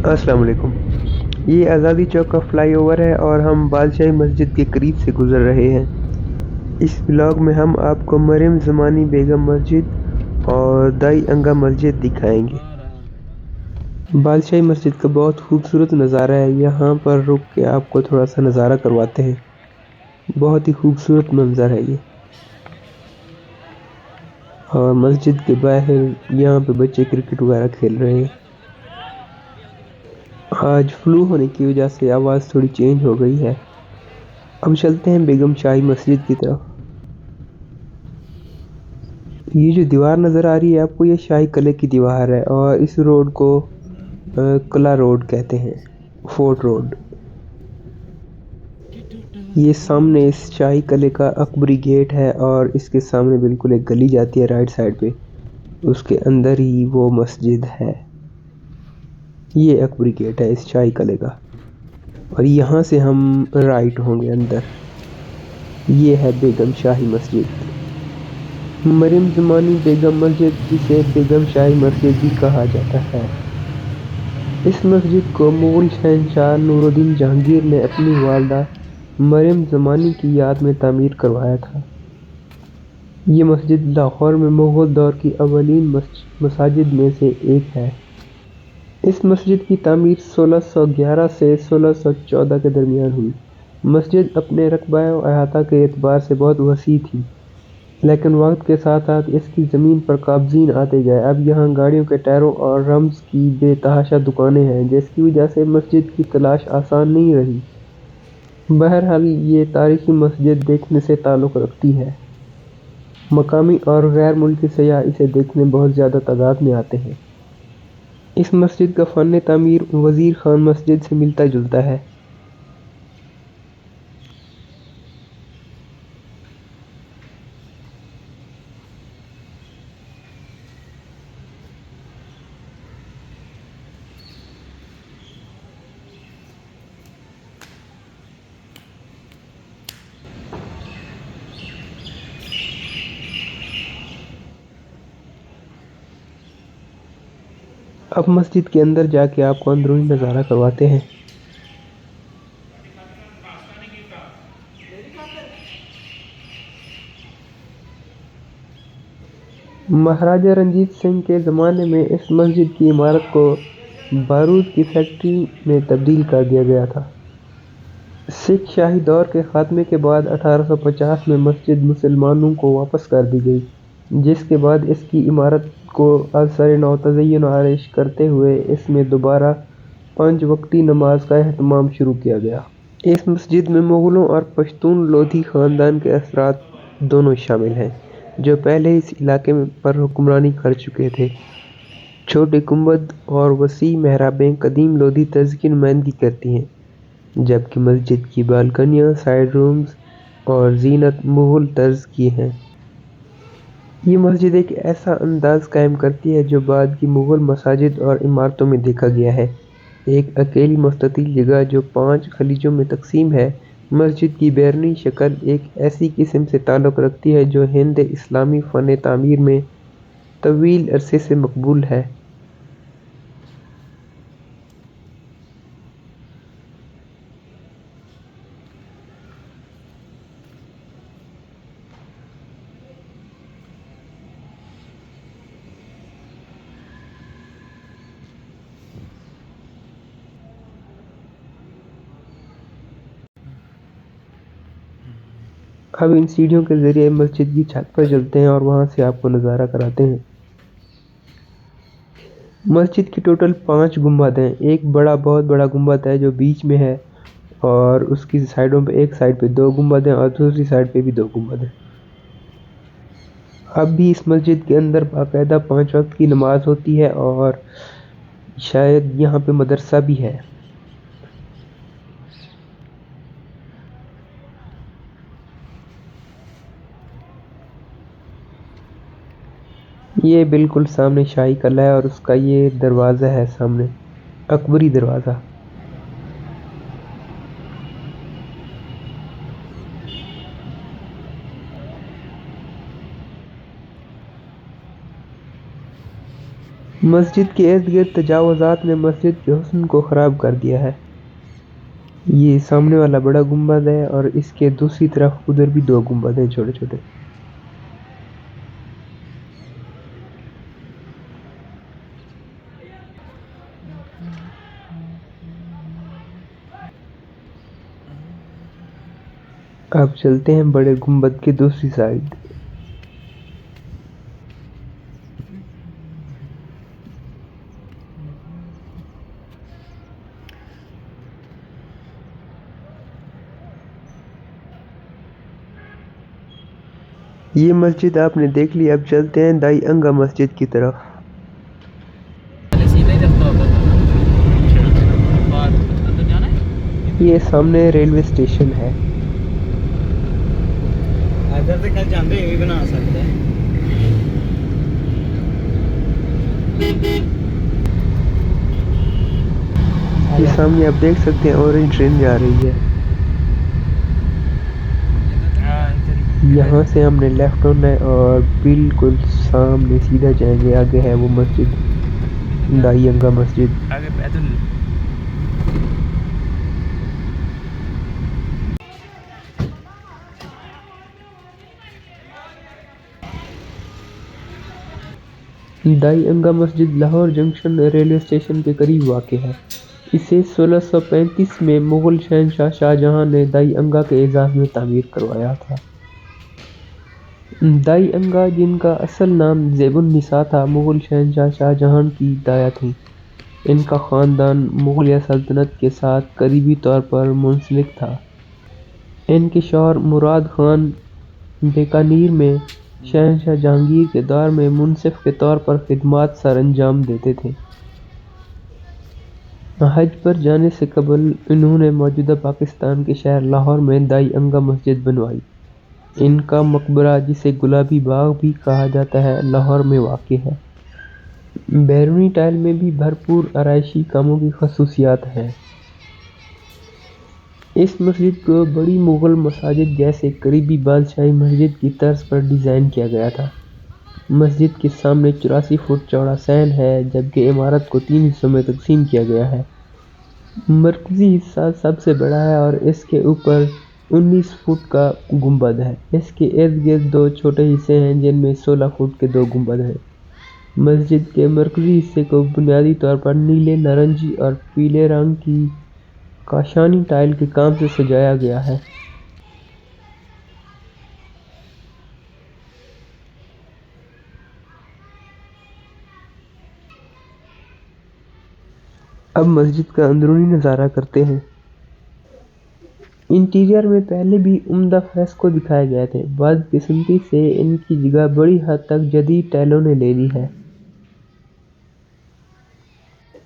अस्सलाम वालेकुम। ये आज़ादी चौक का फ्लाईओवर है और हम बादशाही मस्जिद के करीब से गुजर रहे हैं। इस व्लॉग में हम आपको मरियम ज़मानी बेगम मस्जिद और दाई अंगा मस्जिद दिखाएंगे। बादशाही मस्जिद का बहुत खूबसूरत नज़ारा है। यहाँ पर रुक के आपको थोड़ा सा नज़ारा करवाते हैं। बहुत ही खूबसूरत मंजर है ये। और मस्जिद के बाहर यहाँ पे बच्चे क्रिकेट वगैरह खेल रहे हैं। आज फ्लू होने की वजह से आवाज़ थोड़ी चेंज हो गई है। अब चलते हैं बेगम शाही मस्जिद की तरफ। ये जो दीवार नज़र आ रही है आपको, ये शाही किले की दीवार है और इस रोड को किला रोड कहते हैं, फोर्ट रोड। ये सामने इस शाही किले का अकबरी गेट है और इसके सामने बिल्कुल एक गली जाती है राइट साइड पे, उसके अंदर ही वो मस्जिद है। ये अकबरी गेट है इस शाही किले का और यहाँ से हम राइट होंगे अंदर। ये है बेगम शाही मस्जिद, मरियम ज़मानी बेगम मस्जिद, जिसे बेगम शाही मस्जिद भी कहा जाता है। इस मस्जिद को मुग़ल शहंशाह नूरुद्दीन जहांगीर ने अपनी वालिदा मरियम ज़मानी की याद में तामीर करवाया था। ये मस्जिद लाहौर में मुग़ल दौर की अव्वलीन मसाजिद में से एक है। इस मस्जिद की तामीर 1611 से 1614 के दरमियान हुई। मस्जिद अपने रकबा व अहाता के एतबार से बहुत वसी थी, लेकिन वक्त के साथ साथ इसकी ज़मीन पर काबज़ीन आते गए। अब यहाँ गाड़ियों के टायरों और रम्ज़ की बेतहाशा दुकानें हैं, जिसकी वजह से मस्जिद की तलाश आसान नहीं रही। बहरहाल ये तारीख़ी मस्जिद देखने से ताल्लुक़ रखती है। मकामी और गैर मुल्की सयाह इसे देखने बहुत ज़्यादा तादाद में आते हैं। इस मस्जिद का फ़न तामीर वज़ीर खान मस्जिद से मिलता जुलता है। अब मस्जिद के अंदर जाके आपको अंदरूनी नज़ारा करवाते हैं। महाराजा रंजीत सिंह के ज़माने में इस मस्जिद की इमारत को बारूद की फैक्ट्री में तब्दील कर दिया गया था। सिख शाही दौर के ख़ात्मे के बाद 1850 में मस्जिद मुसलमानों को वापस कर दी गई, जिसके बाद इसकी इमारत को असर नौ तज़य्युन आराइश करते हुए इसमें दोबारा 5 वक्ती नमाज का एहतमाम शुरू किया गया। इस मस्जिद में मुग़लों और पश्तून लोधी ख़ानदान के असरात दोनों शामिल हैं, जो पहले इस इलाके पर हुक्मरानी कर चुके थे। छोटे गुंबद और वसी मेहराबें कदीम लोधी तर्ज की नुमाइंदगी करती हैं, जबकि मस्जिद की बालकनियाँ, साइड रूम्स और ज़ीनत मुग़ल तर्ज की हैं। ये मस्जिद एक ऐसा अंदाज़ कायम करती है जो बाद की मुग़ल मसाजिद और इमारतों में देखा गया है। एक अकेली मुस्ततिल जगह जो 5 खलीजों में तकसीम है। मस्जिद की बैरूनी शक्ल एक ऐसी किस्म से ताल्लुक़ रखती है जो हिंद इस्लामी फ़न तामीर में तवील अरसे से मकबूल है। अब इन सीढ़ियों के ज़रिए मस्जिद की छत पर चलते हैं और वहाँ से आपको नज़ारा कराते हैं। मस्जिद की टोटल 5 गुंबद हैं। एक बहुत बड़ा गुंबद है जो बीच में है और उसकी साइडों पे, एक साइड पे 2 गुंबद हैं और दूसरी साइड पे भी 2 गुंबद हैं। अब भी इस मस्जिद के अंदर बाकायदा 5 वक्त की नमाज होती है और शायद यहाँ पे मदरसा भी है। ये बिल्कुल सामने शाही किला है और उसका ये दरवाज़ा है सामने, अकबरी दरवाज़ा। مسجد کے ارد گرد تجاوزات نے مسجد کے حسن کو خراب کر دیا ہے۔ یہ سامنے والا بڑا گنبد ہے اور اس کے دوسری طرف ادھر بھی 2 گنبد ہیں چھوٹے چھوٹے۔ اب چلتے ہیں بڑے گنبد کی دوسری سائڈ۔ یہ مسجد آپ نے دیکھ لی، اب چلتے ہیں دائی انگا مسجد کی طرف۔ یہ سامنے ریلوے اسٹیشن ہے۔ یہ سامنے آپ دیکھ سکتے ہیں اورنج ٹرین جا رہی ہے۔ یہاں سے ہم نے لیفٹ ہونا ہے اور بالکل سامنے سیدھا جائیں گے، آگے ہے وہ مسجد، دائی انگا مسجد۔ دائی انگا مسجد لاہور جنکشن ریلوے اسٹیشن کے قریب واقع ہے۔ اسے 1635 میں مغل شہنشاہ شاہ جہاں نے دائی انگا کے اعزاز میں تعمیر کروایا تھا۔ دائی انگا، جن کا اصل نام زیب النساء تھا، مغل شہنشاہ شاہ جہاں کی دایا تھیں۔ ان کا خاندان مغلیہ سلطنت کے ساتھ قریبی طور پر منسلک تھا۔ ان کے شوہر مراد خان بیکانیر میں شہنشاہ جہانگیر کے دور میں منصف کے طور پر خدمات سر انجام دیتے تھے۔ حج پر جانے سے قبل انہوں نے موجودہ پاکستان کے شہر لاہور میں دائی انگا مسجد بنوائی۔ ان کا مقبرہ، جسے گلابی باغ بھی کہا جاتا ہے، لاہور میں واقع ہے۔ بیرونی ٹائل میں بھی بھرپور آرائشی کاموں کی خصوصیات ہیں۔ اس مسجد کو بڑی مغل مساجد جیسے قریبی بادشاہی مسجد کی طرز پر ڈیزائن کیا گیا تھا۔ مسجد کے سامنے 84 فٹ چوڑا صحن ہے، جبکہ عمارت کو 3 حصوں میں تقسیم کیا گیا ہے۔ مرکزی حصہ سب سے بڑا ہے اور اس کے اوپر 19 فٹ کا گنبد ہے۔ اس کے ارد گرد 2 چھوٹے حصے ہیں جن میں 16 فٹ کے 2 گنبد ہیں۔ مسجد کے مرکزی حصے کو بنیادی طور پر نیلے، نارنجی اور پیلے رنگ کی کاشانی ٹائل کے کام سے سجایا گیا ہے۔ اب مسجد کا اندرونی نظارہ کرتے ہیں۔ انٹیریر میں پہلے بھی عمدہ فریسکو دکھائے گئے تھے، بدقسمتی سے ان کی جگہ بڑی حد تک جدید ٹائلوں نے لے لی ہے۔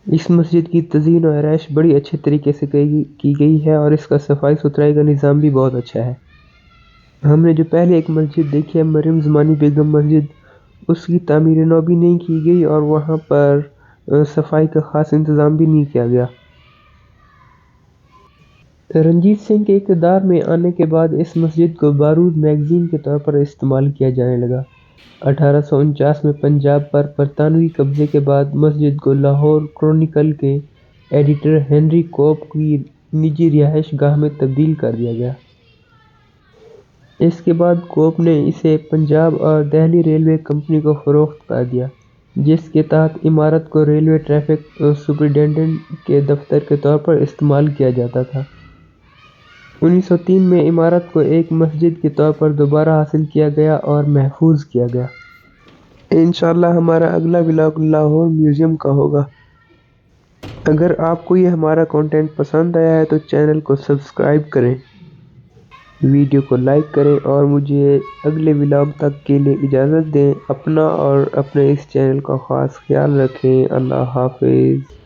اس مسجد کی تزئین و آرائش بڑی اچھے طریقے سے کی گئی ہے اور اس کا صفائی ستھرائی کا نظام بھی بہت اچھا ہے۔ ہم نے جو پہلے ایک مسجد دیکھی ہے، مریم زمانی بیگم مسجد، اس کی تعمیر نو بھی نہیں کی گئی اور وہاں پر صفائی کا خاص انتظام بھی نہیں کیا گیا۔ رنجیت سنگھ کے اقتدار میں آنے کے بعد اس مسجد کو بارود میگزین کے طور پر استعمال کیا جانے لگا۔ 1849 میں پنجاب پر برطانوی قبضے کے بعد مسجد کو لاہور کرونیکل کے ایڈیٹر ہنری کوپ کی نجی رہائش گاہ میں تبدیل کر دیا گیا۔ اس کے بعد کوپ نے اسے پنجاب اور دہلی ریلوے کمپنی کو فروخت کر دیا، جس کے تحت عمارت کو ریلوے ٹریفک سپرنٹنڈنٹ کے دفتر کے طور پر استعمال کیا جاتا تھا۔ 1903 میں عمارت کو ایک مسجد کے طور پر دوبارہ حاصل کیا گیا اور محفوظ کیا گیا۔ انشاءاللہ ہمارا اگلا ولاگ لاہور میوزیم کا ہوگا۔ اگر آپ کو یہ ہمارا کنٹینٹ پسند آیا ہے تو چینل کو سبسکرائب کریں، ویڈیو کو لائک کریں اور مجھے اگلے ولاگ تک کے لیے اجازت دیں۔ اپنا اور اپنے اس چینل کا خاص خیال رکھیں۔ اللہ حافظ۔